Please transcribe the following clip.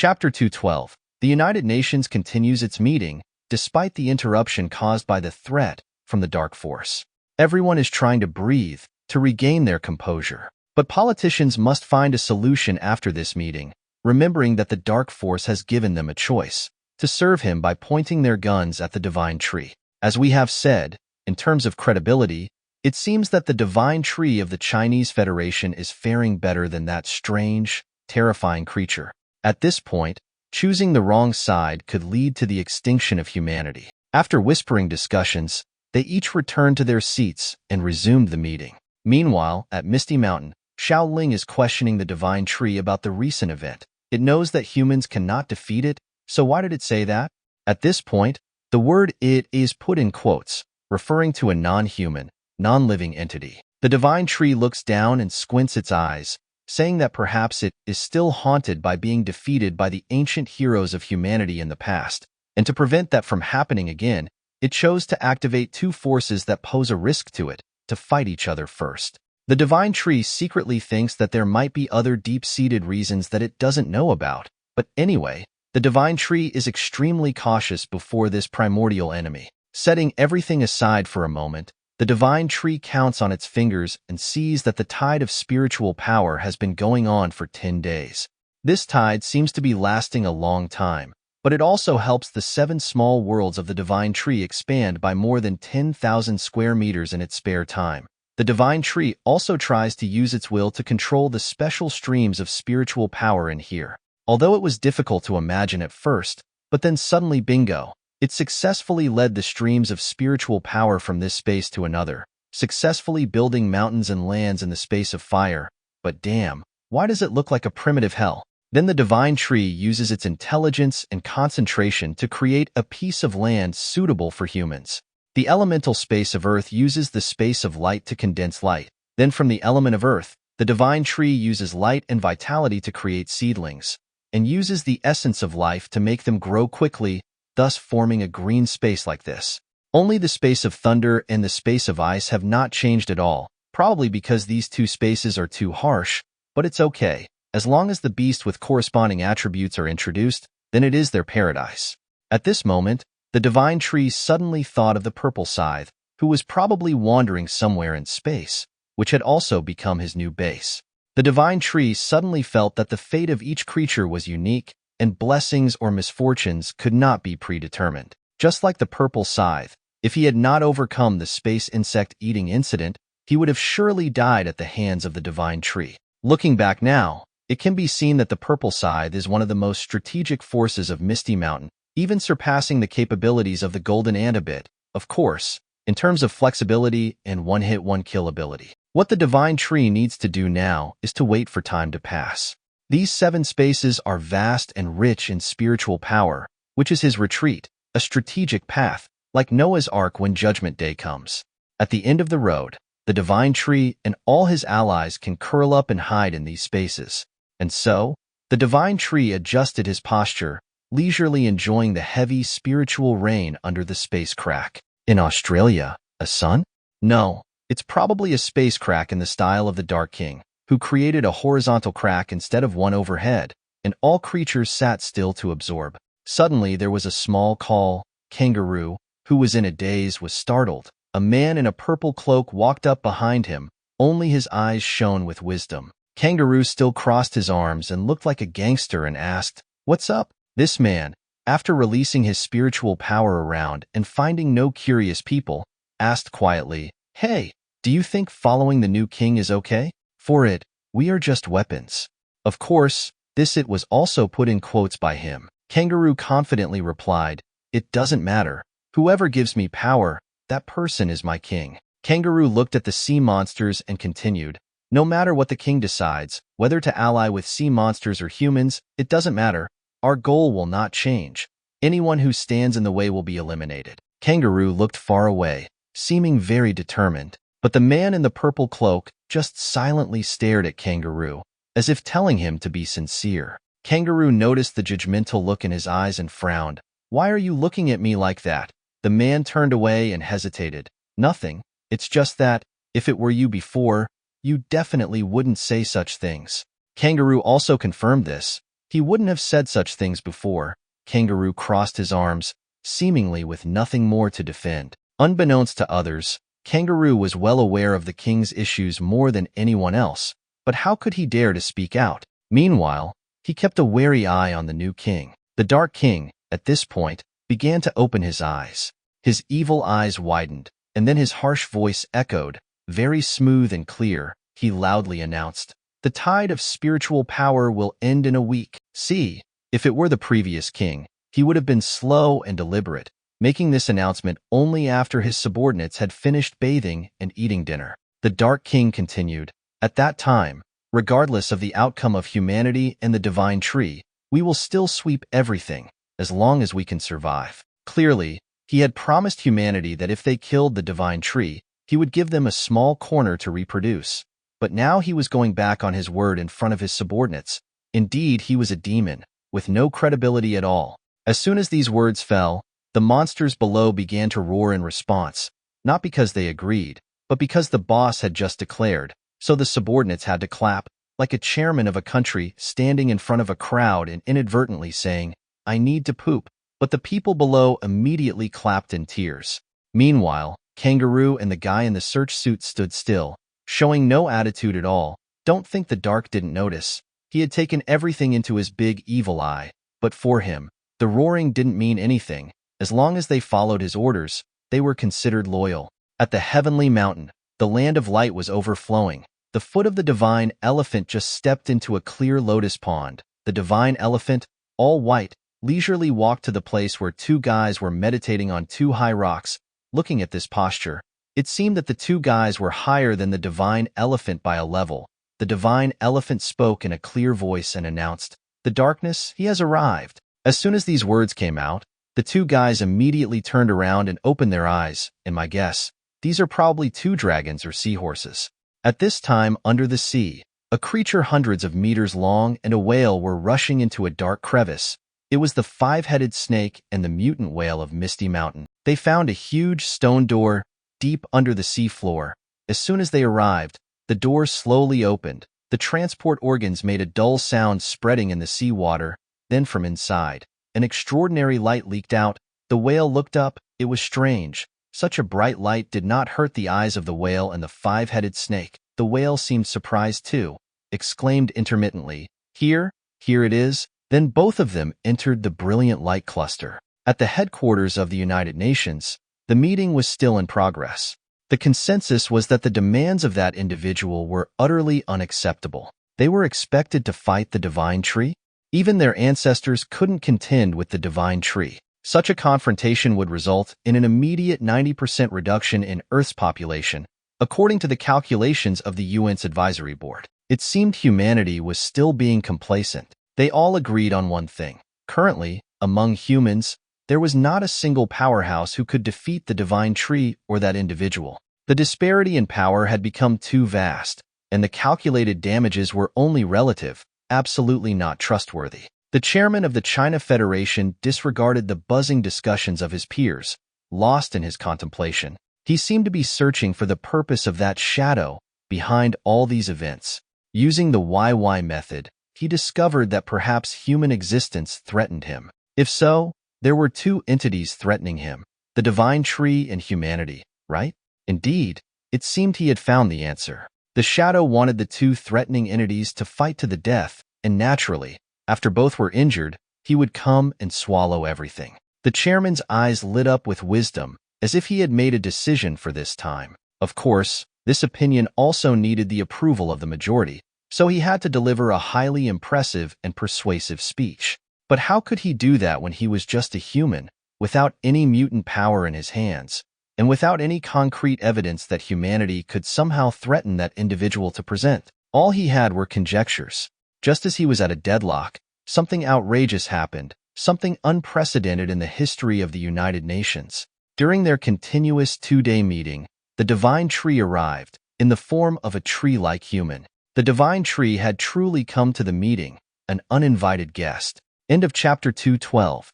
Chapter 212. The United Nations continues its meeting, despite the interruption caused by the threat from the Dark Force. Everyone is trying to breathe, to regain their composure. But politicians must find a solution after this meeting, remembering that the Dark Force has given them a choice, to serve him by pointing their guns at the Divine Tree. As we have said, in terms of credibility, it seems that the Divine Tree of the Chinese Federation is faring better than that strange, terrifying creature. At this point, choosing the wrong side could lead to the extinction of humanity. After whispering discussions, they each returned to their seats and resumed the meeting. Meanwhile, at Misty Mountain, Xiao Ling is questioning the Divine Tree about the recent event. It knows that humans cannot defeat it, so why did it say that? At this point, the word "it" is put in quotes, referring to a non-human, non-living entity. The Divine Tree looks down and squints its eyes, saying that perhaps it is still haunted by being defeated by the ancient heroes of humanity in the past, and to prevent that from happening again, it chose to activate two forces that pose a risk to it, to fight each other first. The Divine Tree secretly thinks that there might be other deep-seated reasons that it doesn't know about, but anyway, the Divine Tree is extremely cautious before this primordial enemy. Setting everything aside for a moment, the Divine Tree counts on its fingers and sees that the tide of spiritual power has been going on for 10 days. This tide seems to be lasting a long time, but it also helps the 7 small worlds of the Divine Tree expand by more than 10,000 square meters in its spare time. The Divine Tree also tries to use its will to control the special streams of spiritual power in here. Although it was difficult to imagine at first, but then suddenly bingo, it successfully led the streams of spiritual power from this space to another, successfully building mountains and lands in the space of fire. But damn, why does it look like a primitive hell? Then the Divine Tree uses its intelligence and concentration to create a piece of land suitable for humans. The elemental space of Earth uses the space of light to condense light. Then from the element of Earth, the Divine Tree uses light and vitality to create seedlings, and uses the essence of life to make them grow quickly, thus forming a green space like this. Only the space of thunder and the space of ice have not changed at all, probably because these two spaces are too harsh, but it's okay. As long as the beast with corresponding attributes are introduced, then it is their paradise. At this moment, the Divine Tree suddenly thought of the Purple Scythe, who was probably wandering somewhere in space, which had also become his new base. The Divine Tree suddenly felt that the fate of each creature was unique, and blessings or misfortunes could not be predetermined. Just like the Purple Scythe, if he had not overcome the space insect-eating incident, he would have surely died at the hands of the Divine Tree. Looking back now, it can be seen that the Purple Scythe is one of the most strategic forces of Misty Mountain, even surpassing the capabilities of the Golden Ant a bit, of course, in terms of flexibility and one-hit, one-kill ability. What the Divine Tree needs to do now is to wait for time to pass. These 7 spaces are vast and rich in spiritual power, which is his retreat, a strategic path, like Noah's Ark when Judgment Day comes. At the end of the road, the Divine Tree and all his allies can curl up and hide in these spaces. And so, the Divine Tree adjusted his posture, leisurely enjoying the heavy spiritual rain under the space crack. In Australia, a sun? No, it's probably a space crack in the style of the Dark King, who created a horizontal crack instead of one overhead, and all creatures sat still to absorb. Suddenly there was a small call. Kangaroo, who was in a daze, was startled. A man in a purple cloak walked up behind him, only his eyes shone with wisdom. Kangaroo still crossed his arms and looked like a gangster and asked, "What's up?" This man, after releasing his spiritual power around and finding no curious people, asked quietly, "Hey, do you think following the new king is okay? For it, we are just weapons." Of course, this "it" was also put in quotes by him. Kangaroo confidently replied, "It doesn't matter. Whoever gives me power, that person is my king." Kangaroo looked at the sea monsters and continued, "No matter what the king decides, whether to ally with sea monsters or humans, it doesn't matter. Our goal will not change. Anyone who stands in the way will be eliminated." Kangaroo looked far away, seeming very determined, but the man in the purple cloak just silently stared at Kangaroo, as if telling him to be sincere. Kangaroo noticed the judgmental look in his eyes and frowned. "Why are you looking at me like that?" The man turned away and hesitated. "Nothing. It's just that, if it were you before, you definitely wouldn't say such things." Kangaroo also confirmed this. He wouldn't have said such things before. Kangaroo crossed his arms, seemingly with nothing more to defend. Unbeknownst to others, Kangaroo was well aware of the king's issues more than anyone else, but how could he dare to speak out? Meanwhile, he kept a wary eye on the new king. The Dark King, at this point, began to open his eyes. His evil eyes widened, and then his harsh voice echoed, very smooth and clear. He loudly announced, "The tide of spiritual power will end in a week." See, if it were the previous king, he would have been slow and deliberate, making this announcement only after his subordinates had finished bathing and eating dinner. The Dark King continued, "At that time, regardless of the outcome of humanity and the divine tree, we will still sweep everything, as long as we can survive." Clearly, he had promised humanity that if they killed the divine tree, he would give them a small corner to reproduce. But now he was going back on his word in front of his subordinates. Indeed, he was a demon, with no credibility at all. As soon as these words fell, the monsters below began to roar in response, not because they agreed, but because the boss had just declared, so the subordinates had to clap, like a chairman of a country standing in front of a crowd and inadvertently saying, "I need to poop," but the people below immediately clapped in tears. Meanwhile, Kangaroo and the guy in the search suit stood still, showing no attitude at all. Don't think the Dark didn't notice. He had taken everything into his big evil eye, but for him, the roaring didn't mean anything. As long as they followed his orders, they were considered loyal. At the heavenly mountain, the land of light was overflowing. The foot of the divine elephant just stepped into a clear lotus pond. The divine elephant, all white, leisurely walked to the place where two guys were meditating on two high rocks. Looking at this posture, it seemed that the two guys were higher than the divine elephant by a level. The divine elephant spoke in a clear voice and announced, "The darkness, he has arrived." As soon as these words came out, the two guys immediately turned around and opened their eyes, and my guess, these are probably two dragons or seahorses. At this time, under the sea, a creature hundreds of meters long and a whale were rushing into a dark crevice. It was the five-headed snake and the mutant whale of Misty Mountain. They found a huge stone door deep under the sea floor. As soon as they arrived, the door slowly opened. The transport organs made a dull sound spreading in the seawater. Then from inside, an extraordinary light leaked out. The whale looked up. It was strange. Such a bright light did not hurt the eyes of the whale and the five-headed snake. The whale seemed surprised too, exclaimed intermittently, "Here it is." Then both of them entered the brilliant light cluster. At the headquarters of the United Nations, the meeting was still in progress. The consensus was that the demands of that individual were utterly unacceptable. They were expected to fight the divine tree. Even their ancestors couldn't contend with the divine tree. Such a confrontation would result in an immediate 90% reduction in Earth's population, according to the calculations of the UN's advisory board. It seemed humanity was still being complacent. They all agreed on one thing. Currently, among humans, there was not a single powerhouse who could defeat the divine tree or that individual. The disparity in power had become too vast, and the calculated damages were only relative, absolutely not trustworthy. The chairman of the China Federation disregarded the buzzing discussions of his peers, lost in his contemplation. He seemed to be searching for the purpose of that shadow behind all these events. Using the YY method, he discovered that perhaps human existence threatened him. If so, there were two entities threatening him, the divine tree and humanity, right? Indeed, it seemed he had found the answer. The shadow wanted the two threatening entities to fight to the death, and naturally, after both were injured, he would come and swallow everything. The chairman's eyes lit up with wisdom, as if he had made a decision for this time. Of course, this opinion also needed the approval of the majority, so he had to deliver a highly impressive and persuasive speech. But how could he do that when he was just a human, without any mutant power in his hands, and without any concrete evidence that humanity could somehow threaten that individual to present? All he had were conjectures. Just as he was at a deadlock, something outrageous happened, something unprecedented in the history of the United Nations. During their continuous two-day meeting, the divine tree arrived, in the form of a tree-like human. The divine tree had truly come to the meeting, an uninvited guest. End of chapter 212.